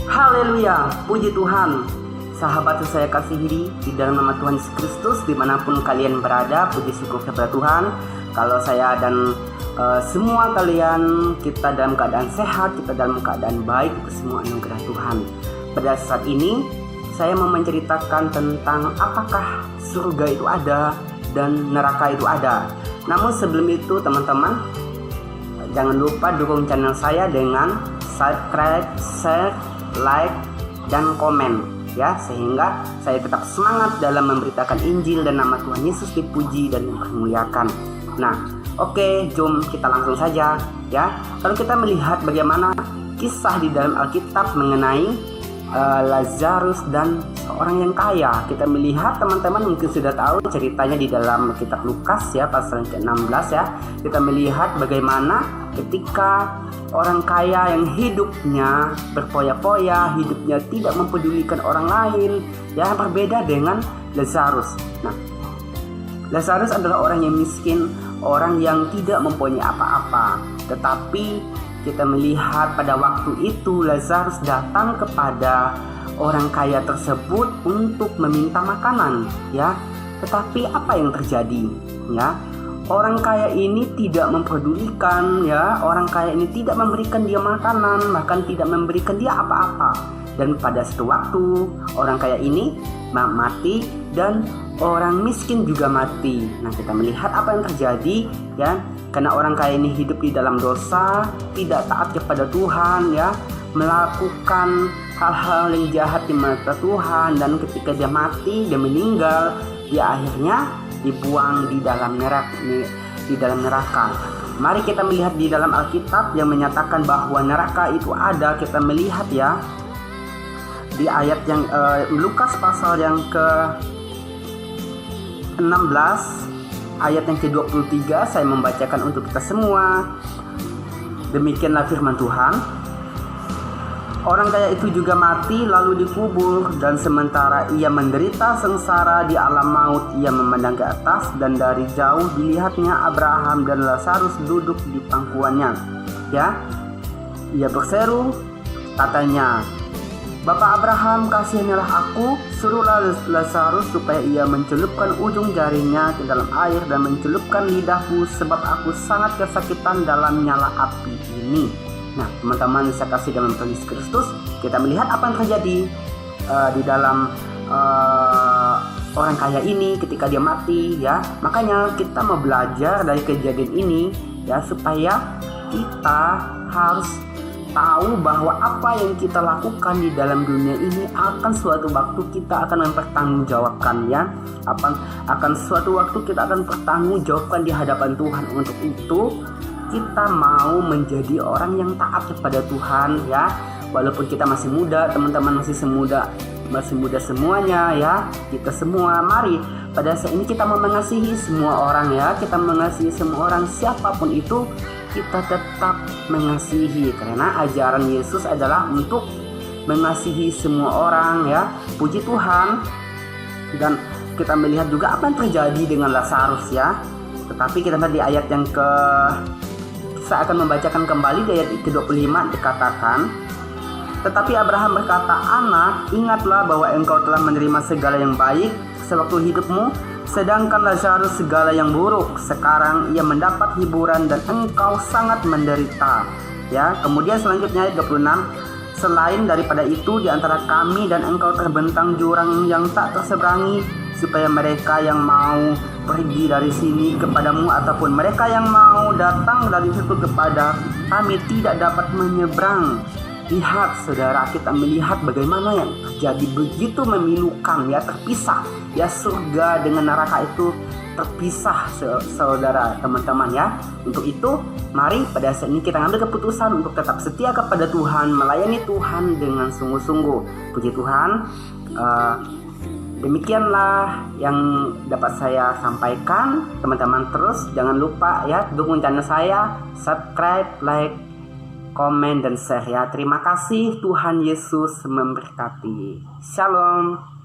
Haleluya, puji Tuhan. Sahabat yang saya kasihi di dalam nama Tuhan Yesus Kristus, dimanapun kalian berada, puji syukur kepada Tuhan. Kalau saya dan semua kalian, kita dalam keadaan sehat, kita dalam keadaan baik, itu semua anugerah Tuhan. Pada saat ini saya mau menceritakan tentang apakah surga itu ada dan neraka itu ada. Namun sebelum itu teman-teman, jangan lupa dukung channel saya dengan subscribe, share, like, dan komen ya, sehingga saya tetap semangat dalam memberitakan Injil dan nama Tuhan Yesus dipuji dan dipermuliakan. Nah, oke, jom kita langsung saja ya. Kalau kita melihat bagaimana kisah di dalam Alkitab mengenai Lazarus dan seorang yang kaya, kita melihat teman-teman mungkin sudah tahu ceritanya di dalam kitab Lukas ya, pasal ke-16 ya. Kita melihat bagaimana ketika orang kaya yang hidupnya berfoya-foya, hidupnya tidak mempedulikan orang lain ya, berbeda dengan Lazarus. Nah, Lazarus adalah orang yang miskin, orang yang tidak mempunyai apa-apa. Tetapi kita melihat pada waktu itu Lazarus datang kepada orang kaya tersebut untuk meminta makanan ya. Tetapi apa yang terjadi ya? Orang kaya ini tidak mempedulikan ya, orang kaya ini tidak memberikan dia makanan, bahkan tidak memberikan dia apa-apa. Dan pada suatu waktu orang kaya ini mati dan orang miskin juga mati. Nah, kita melihat apa yang terjadi ya, karena orang kaya ini hidup di dalam dosa, tidak taat kepada Tuhan ya, melakukan hal-hal yang jahat di mata Tuhan, dan ketika dia mati, dia meninggal, dia akhirnya dibuang di dalam neraka. Mari kita melihat di dalam Alkitab yang menyatakan bahwa neraka itu ada. Kita melihat ya di ayat yang Lukas pasal yang ke-16 ayat yang ke-23, saya membacakan untuk kita semua. Demikianlah firman Tuhan. Orang kaya itu juga mati lalu dikubur, dan sementara ia menderita sengsara di alam maut, ia memandang ke atas, dan dari jauh dilihatnya Abraham dan Lazarus duduk di pangkuannya. Ya, ia berseru, katanya, Bapak Abraham, kasihanilah aku, suruhlah Lazarus supaya ia mencelupkan ujung jarinya ke dalam air dan mencelupkan lidahku, sebab aku sangat kesakitan dalam nyala api ini. Nah, teman-teman saya kasih dalam Tuhan Yesus Kristus, kita melihat apa yang terjadi di dalam orang kaya ini ketika dia mati ya. Makanya kita mau belajar dari kejadian ini ya, supaya kita harus tahu bahwa apa yang kita lakukan di dalam dunia ini akan suatu waktu kita akan mempertanggungjawabkan ya. Akan suatu waktu kita akan bertanggungjawabkan di hadapan Tuhan. Untuk itu kita mau menjadi orang yang taat kepada Tuhan ya. Walaupun kita masih muda, teman-teman masih muda semuanya ya. Kita semua, mari pada saat ini kita mau mengasihi semua orang ya. Kita mengasihi semua orang, siapapun itu kita tetap mengasihi, karena ajaran Yesus adalah untuk mengasihi semua orang ya. Puji Tuhan. Dan kita melihat juga apa yang terjadi dengan Lazarus ya. Tetapi kita lihat di ayat yang saya akan membacakan kembali di ayat ke-25, dikatakan, tetapi Abraham berkata, Anak, ingatlah bahwa engkau telah menerima segala yang baik sewaktu hidupmu, sedangkan Lazarus segala yang buruk. Sekarang ia mendapat hiburan dan engkau sangat menderita. Ya, kemudian selanjutnya ayat 26, selain daripada itu di antara kami dan engkau terbentang jurang yang tak terseberangi, supaya mereka yang mau pergi dari sini kepadamu ataupun mereka yang mau datang dari situ kepada kami tidak dapat menyeberang. Lihat saudara, kita melihat bagaimana yang terjadi, begitu memilukan ya, terpisah ya, surga dengan neraka itu terpisah saudara teman-teman ya. Untuk itu mari pada saat ini kita ambil keputusan untuk tetap setia kepada Tuhan, melayani Tuhan dengan sungguh-sungguh. Puji Tuhan. Demikianlah yang dapat saya sampaikan. Teman-teman terus jangan lupa ya, dukung channel saya, subscribe, like, komen, dan share ya. Terima kasih, Tuhan Yesus memberkati. Shalom.